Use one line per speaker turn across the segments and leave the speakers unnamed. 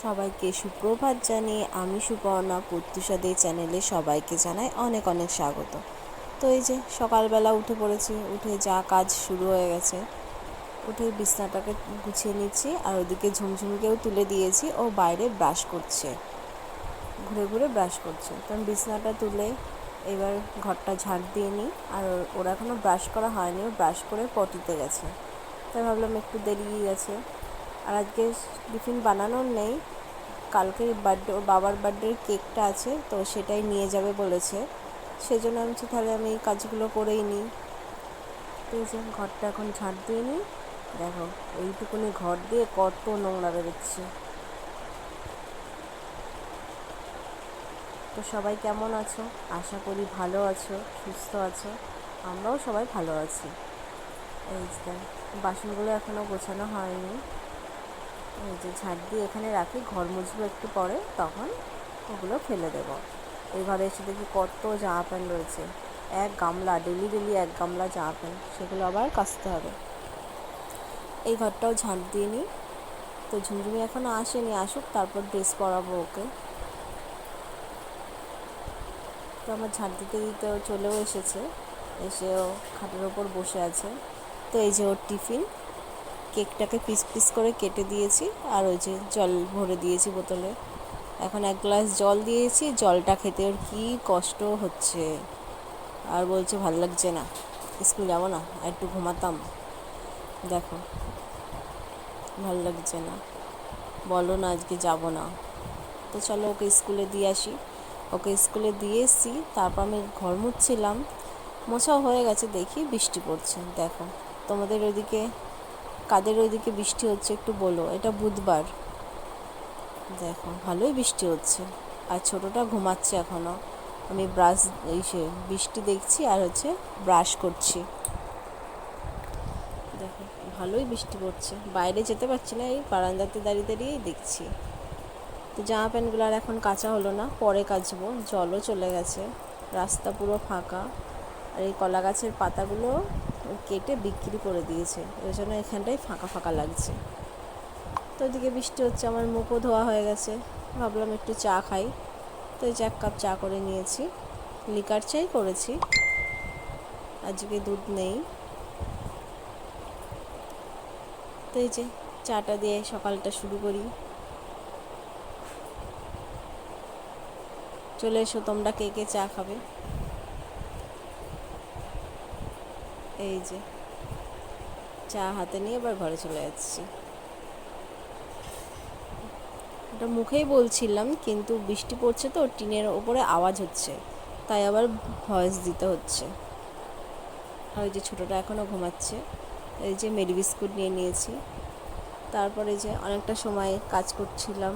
সবাইকে সুপ্রভাত জানিয়ে আমি সুপর্ণা প্রত্যুষাদের চ্যানেলে সবাইকে জানাই অনেক অনেক স্বাগত। তো এই যে সকালবেলা উঠে পড়েছি, উঠে যা কাজ শুরু হয়ে গেছে, উঠে বিছনাটাকে গুছিয়ে নিচ্ছি। আর ওদিকে ঝুমঝুমিকেও তুলে দিয়েছি, ও বাইরে ব্রাশ করছে, ঘুরে ঘুরে ব্রাশ করছে। তো আমি বিছনাটা তুলে এবার ঘরটা ঝাড় দিয়ে নিই। আর ওরা এখনও ব্রাশ করা হয়নি, ও ব্রাশ করে পটিতে গেছে, তাই ভাবলাম একটু দেরি গেছে। আর আজকে টিফিন বানানোর নেই, কালকে বার্থডে, ওর বাবার বার্থডের কেকটা আছে, তো সেটাই নিয়ে যাবে বলেছে। সেজন্য আমি তাহলে আমি এই কাজগুলো করেই নিই। তো এই যে ঘরটা এখন ঝাড় দিয়ে নিই। দেখো এইটুকুনি ঘর দিয়ে কত নোংরা বেরোচ্ছে। তো সবাই কেমন আছো? আশা করি ভালো আছো, সুস্থ আছো। আমরাও সবাই ভালো আছি। এই যে বাসনগুলো এখনও গোছানো হয়নি, এই যে ঝাড় দিয়ে এখানে রাখি, ঘর মুছবো একটু পরে, তখন ওগুলো ফেলে দেবো। এই ঘরে এসে দেখি কত জামা প্যান্ট রয়েছে, এক গামলা, ডেলি ডেলি এক গামলা জামা প্যান্ট, সেগুলো আবার কাচতে হবে। এই ঘরটাও ঝাঁট দিয়ে নিই। তো ঝুমঝুমি এখনও আসেনি, আসুক তারপর ড্রেস পরাবো ওকে। তো আমার ঝাঁট দিতে দিতে ও চলেও এসেছে, এসেও খাটের ওপর বসে আছে। তো এই যে ওর টিফিন, কেকটাকে পিস পিস করে কেটে দিয়েছি, আর ওই যে জল ভরে দিয়েছি বোতলে। এখন এক গ্লাস জল দিয়েছি, জলটা খেতে ওর কী কষ্ট হচ্ছে। আর বলছে ভালো লাগছে না, স্কুল যাবো না, আর একটু ঘুমাতাম। দেখো ভালো লাগছে না, বলো না আজকে যাব না। তো চলো ওকে স্কুলে দিয়ে আসি। ওকে স্কুলে দিয়ে এসেছি, তারপর আমি ঘর মুছছিলাম, মোছাও হয়ে গেছে, দেখি বৃষ্টি পড়ছে। দেখো তোমাদের ওইদিকে, কাদের ওইদিকে বৃষ্টি হচ্ছে একটু বলো। এটা বুধবার, দেখো ভালোই বৃষ্টি হচ্ছে। আর ছোটোটা ঘুমাচ্ছে এখনও। আমি বৃষ্টি দেখছি আর ব্রাশ করছি। দেখো ভালোই বৃষ্টি পড়ছে, বাইরে যেতে পারছি না, এই বারান্দাতে দাঁড়িয়ে দাঁড়িয়েই দেখছি। তো জামা প্যান্টগুলো আর এখন কাচা হলো না, পরে কাচবো। জলও চলে গেছে, রাস্তা পুরো ফাঁকা। আর এই কলা গাছের পাতাগুলো কেটে বিক্রি করে দিয়েছে, ওই জন্য এখানটায় ফাঁকা ফাঁকা লাগছে। তো ওইদিকে বৃষ্টি হচ্ছে, আমার মুখও ধোয়া হয়ে গেছে, ভাবলাম একটু চা খাই। তো এই যে 1 কাপ চা করে নিয়েছি, লিকার চাই করেছি, আজকে দুধ নেই। তো এই যে চাটা দিয়ে সকালটা শুরু করি। চলে এসো তোমরা, কে কে চা খাবে। এই যে চা হাতে নিয়ে এবার ঘরে চলে যাচ্ছি। এটা মুখেই বলছিলাম, কিন্তু বৃষ্টি পড়ছে তো টিনের ওপরে আওয়াজ হচ্ছে, তাই আবার ভয়েস দিতে হচ্ছে। আর ওই যে ছোটোটা এখনও ঘুমাচ্ছে। এই যে মেরি বিস্কুট নিয়ে নিয়েছি। তারপরে যে অনেকটা সময় কাজ করছিলাম,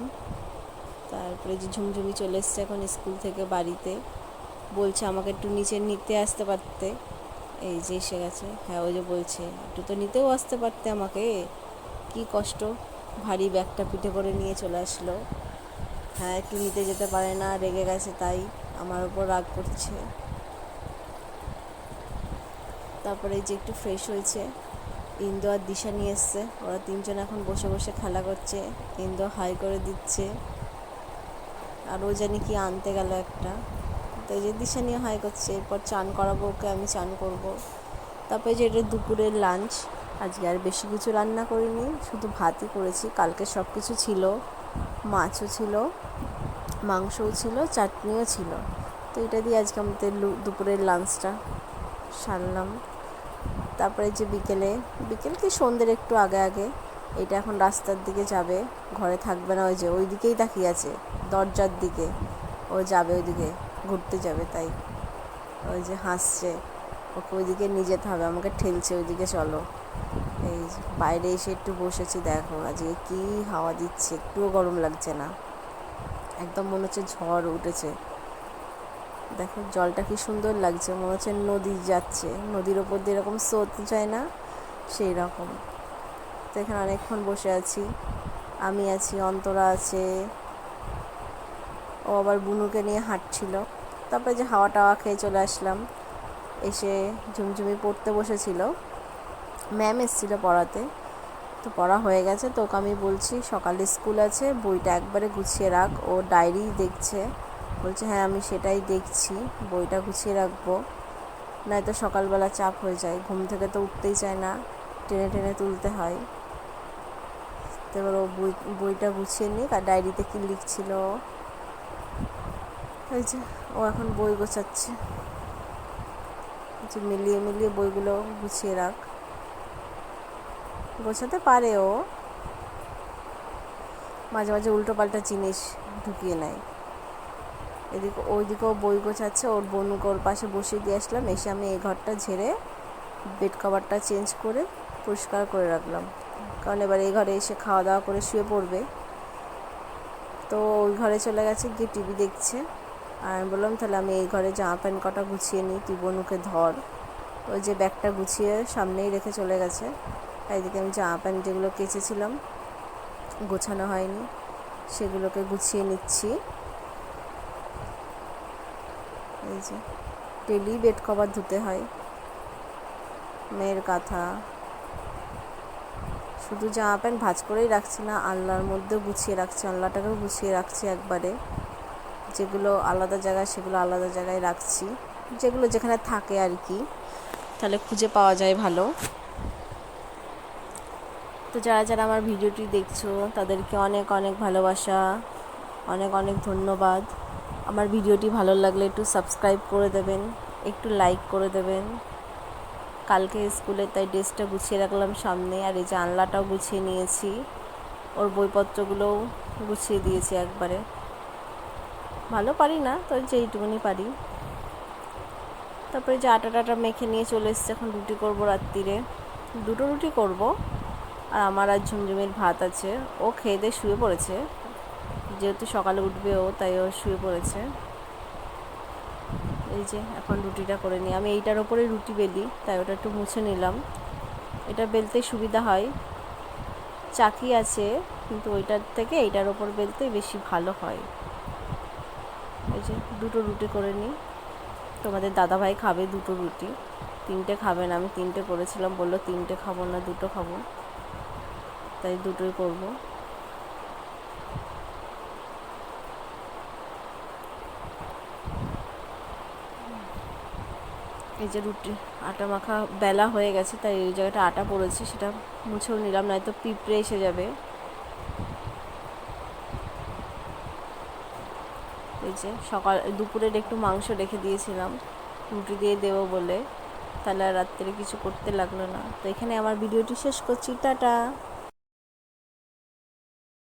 তারপরে যে ঝুমঝুমি চলে এসছে এখন স্কুল থেকে বাড়িতে, বলছে আমাকে একটু নিচে নিতে আসতে পারতে। এই যে এসে গেছে, হ্যাঁ ওই যে বলছে একটু তো নিতেও আসতে পারতে আমাকে, কি কষ্ট, ভারী ব্যাগটা পিঠে করে নিয়ে চলে আসলো। হ্যাঁ একটু নিতে যেতে পারে না, রেগে গেছে, তাই আমার ওপর রাগ করছে। তারপরে যে একটু ফ্রেশ হয়েছে, ইন্দু আর দিশা নিয়ে এসছে, ওরা 3জন এখন বসে বসে খেলা করছে। ইন্দু হাই করে দিচ্ছে, আর ও জানি কি আনতে গেল একটা। তো এই যে দিশা নিয়ে হাই করছে, এরপর চান করাবো ওকে, আমি চান করব। তারপরে যে এটা দুপুরের লাঞ্চ, আজকে আর বেশি কিছু রান্না করিনি, শুধু ভাতই করেছি। কালকে সব কিছু ছিল, মাছও ছিল, মাংসও ছিল, চাটনিও ছিল। তো এটা দিয়ে আজকে আমাদের দুপুরের লাঞ্চটা সারলাম। তারপরে যে বিকেল কি সন্ধ্যের একটু আগে আগে, এটা এখন রাস্তার দিকে যাবে, ঘরে থাকবে না, ওই যে ওই দিকেই তাকিয়ে আছে দরজার দিকে, ও যাবে ওইদিকে ঘুরতে যাবে, তাই ওই যে হাসছে। ওকে ওইদিকে নিয়ে যেতে হবে, আমাকে ঠেলছে ওইদিকে চলো। এই বাইরে এসে একটু বসেছি, দেখো আজকে কি হাওয়া দিচ্ছে, একটুও গরম লাগছে না, একদম মনে হচ্ছে ঝড় উঠেছে। দেখো জলটা কি সুন্দর লাগছে, মনে হচ্ছে নদী যাচ্ছে, নদীর ওপর দিয়ে এরকম স্রোত যায় না, সেই রকম। তো এখানে অনেকক্ষণ বসে আছি, আমি আছি, অন্তরা আছে, ও আবার বুনুকে নিয়ে হাঁটছিল। তারপরে যে হাওয়া টাওয়া খেয়ে চলে আসলাম। এসে ঝুমঝুমি পড়তে বসেছিল, ম্যাম এসেছিলো পড়াতে, তো পড়া হয়ে গেছে, তো ওকে আমি বলছি সকালে স্কুল আছে, বইটা একবারে গুছিয়ে রাখ। ও ডায়েরি দেখছে, বলছে হ্যাঁ আমি সেটাই দেখছি, বইটা গুছিয়ে রাখবো, নয়তো সকালবেলা চাপ হয়ে যায়, ঘুম থেকে তো উঠতেই চায় না, টেনে টেনে তুলতে হয়। তো এবার ও বইটা গুছিয়ে নিক। আর ডায়েরিতে কী লিখছিল ওই যে, ও এখন বই গোছাচ্ছে, যে মিলিয়ে মিলিয়ে বইগুলো গুছিয়ে রাখ। গোছাতে পারে ও, মাঝে মাঝে উল্টো পাল্টা জিনিস ঢুকিয়ে নেয়। এদিকে ওইদিকে ও বই গোছাচ্ছে, ওর বোনকে ওর পাশে বসিয়ে দিয়ে আসলাম, এসে আমি এই ঘরটা ঝেড়ে বেড কভারটা চেঞ্জ করে পরিষ্কার করে রাখলাম, কারণ এবার এই ঘরে এসে খাওয়া দাওয়া করে শুয়ে পড়বে। তো ওই ঘরে চলে গেছে, গিয়ে টিভি দেখছে। আর আমি বললাম তাহলে আমি এই ঘরে জামা প্যান্ট কটা গুছিয়ে নিই, তুই বনুকে ধর। ওই যে ব্যাগটা গুছিয়ে সামনেই রেখে চলে গেছে। এইদিকে আমি জামা প্যান্ট যেগুলো কেচেছিলাম গোছানো হয়নি, সেগুলোকে গুছিয়ে নিচ্ছি। এই যে ডেলি বেড কভার ধুতে হয়, মেয়ের কাঁথা, শুধু জামা প্যান্ট ভাঁজ করেই রাখছি না, আলনার মধ্যেও গুছিয়ে রাখছি, আলনাটাকেও গুছিয়ে রাখছি একবারে। যেগুলো আলাদা জায়গায় সেগুলো আলাদা জায়গায় রাখছি, যেগুলো যেখানে থাকে আর কি, তাহলে খুঁজে পাওয়া যায় ভালো। তো যারা যারা আমার ভিডিওটি দেখছো তাদেরকে অনেক অনেক ভালোবাসা, অনেক অনেক ধন্যবাদ। আমার ভিডিওটি ভালো লাগলে একটু সাবস্ক্রাইব করে দেবেন, একটু লাইক করে দেবেন। কালকে স্কুলে তাই ড্রেসটা গুছিয়ে রাখলাম সামনে, আর এই যে আনলাটাও গুছিয়ে নিয়েছি, ওর বইপত্রগুলোও গুছিয়ে দিয়েছি একবারে। ভালো পারি না, তো যেইটুকুনি পারি। তারপরে যে আটা টাটা মেখে নিয়ে চলে এসেছে, এখন রুটি করব রাত্রিরে, 2টো রুটি করব। আর আমার আর ঝুমঝুমির ভাত আছে, ও খেয়ে দিয়ে শুয়ে পড়েছে, যেহেতু সকালে উঠবে ও, তাই ও শুয়ে পড়েছে। এই যে এখন রুটিটা করে নিই, আমি এইটার ওপরেই রুটি বেলি, তাই ওটা একটু মুছে নিলাম। এটা বেলতে সুবিধা হয়, চাকি আছে কিন্তু ওইটার থেকে এইটার ওপর বেলতে বেশি ভালো হয়। এই যে 2টো রুটি করে নিই। তোমাদের দাদাভাই খাবে 2টো রুটি, 3টে খাবে না। আমি 3টে করেছিলাম, বললো 3টে খাবো না, 2টো খাবো, তাই 2টোই করবো। এই যে রুটি আটা মাখা বেলা হয়ে গেছে, তাই এই জায়গাটা আটা পড়েছে, সেটা মুছেও নিলাম, নয়তো পিঁপড়ে এসে যাবে। এই যে দুপুরের একটু মাংস রেখে দিয়েছিলাম রুটি দিয়ে দেবো বলে, তাহলে আর রাত্রে কিছু করতে লাগলো না। তো এখানে আমার ভিডিওটি শেষ করছি, টাটা।